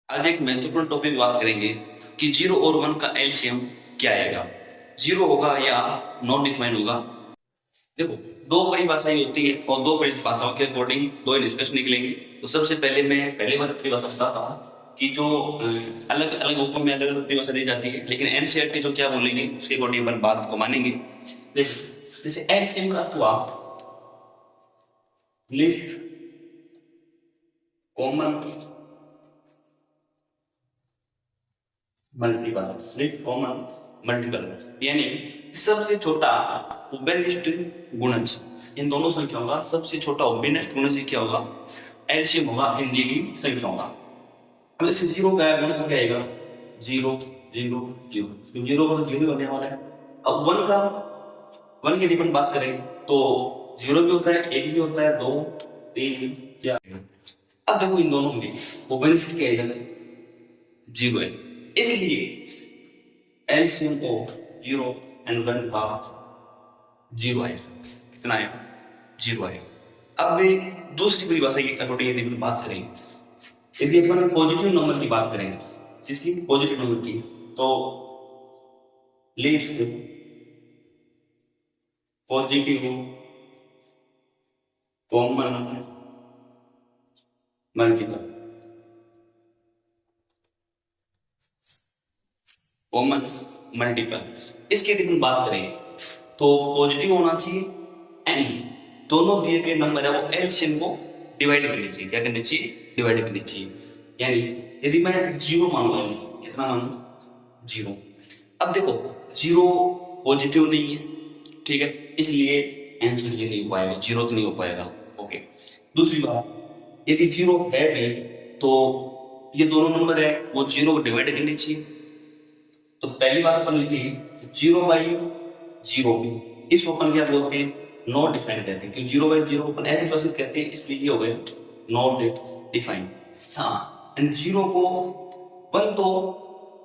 आज एक महत्वपूर्ण टॉपिक बात करेंगे कि 0 और 1 का एलसीएम क्या आएगा। 0 होगा या नॉन डिफाइंड होगा। देखो, दो परिभाषाएं होती है और दो परिभाषाओं के अकॉर्डिंग दो ही डिस्कशन निकलेंगे। तो सबसे पहले मैं पहले वाली परिभाषा बताता हूँ कि जो अलग अलग बुकों में अलग अलग परिभाषा दी जाती है, लेकिन एनसीईआरटी जो क्या बोलेंगे उसके अकॉर्डिंग अपन बात को मानेंगे। जैसे एलसीएम का अर्थ हुआ list common multiple common multiple, यानी सबसे छोटा उभयनिष्ठ गुणज इन दोनों संख्याओं का सबसे छोटा उभयनिष्ठ गुणज क्या होगा? एलसीएम होगा इन दी गई संख्याओं का। अब जैसे 0 का गुणज क्या आएगा? 0 0 0, तो 0 का तो 0 होने वाला है। अब 1 का 1 की यदि बात करें तो 0 भी होता है, 1 भी होता है, 2 3 4। अब देखो इन दोनों में उभयनिष्ठ क्या आएगा? 0 है, इसलिए एलसीएम ऑफ 0 एंड 1 का 0 आएगा। कितना आएगा? 0 आएगा। अब दूसरी परिभाषा के अकॉर्डिंग यदि हम बात करें, यदि अपन पॉजिटिव नंबर की बात करें, जिसकी पॉजिटिव नंबर की, तो least positive common multiple common multiple, इसकी यदि हम बात करें तो पॉजिटिव होना चाहिए एंड दोनों दिए गए नंबर है वो एलसीएम को डिवाइड करनी चाहिए। क्या करनी चाहिए? डिवाइड करनी चाहिए। यानी यदि मैं 0 मानूंगा, कितना मानूं? 0। अब देखो 0 पॉजिटिव नहीं है, ठीक है, इसलिए आंसर ये नहीं हो पाएगा, 0 तो नहीं हो पाएगा। ओके, दूसरी बात, यदि 0 है भी तो ये दोनों नंबर है वो 0 को डिवाइड करनी चाहिए। तो पहली बात अपन लिखी 0/0, इस अपन क्या बोलते हैं? नॉट डिफाइंड कहते हैं। क्यों 0/0 अपन ऐसे परिभाषित कहते हैं, इसलिए ये हो गए नॉट डिफाइंड। हाँ, एंड 0 को 1 तो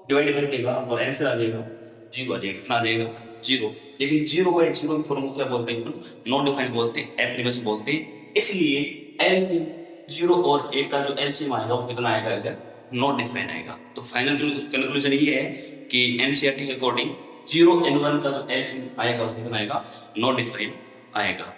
डिवाइड कर देगा और आंसर आ जाएगा 0 आ जाएगा। कितना आ जाएगा? 0। लेकिन 0/0 की फॉर्म को क्या बोलते हैं? नॉट डिफाइंड बोलते हैं, एप्रीमेस बोलते हैं। इसलिए एलसीएम 0 और 1 का जो एलसीएम आएगा वो कितना आएगा? नॉट डिफाइंड आएगा। तो फाइनल कंक्लूजन ये है कि एनसीईआरटी के अकॉर्डिंग 0 एंड 1 का जो एलसीएम आएगा वो कितना आएगा? नॉट डिफाइंड आएगा।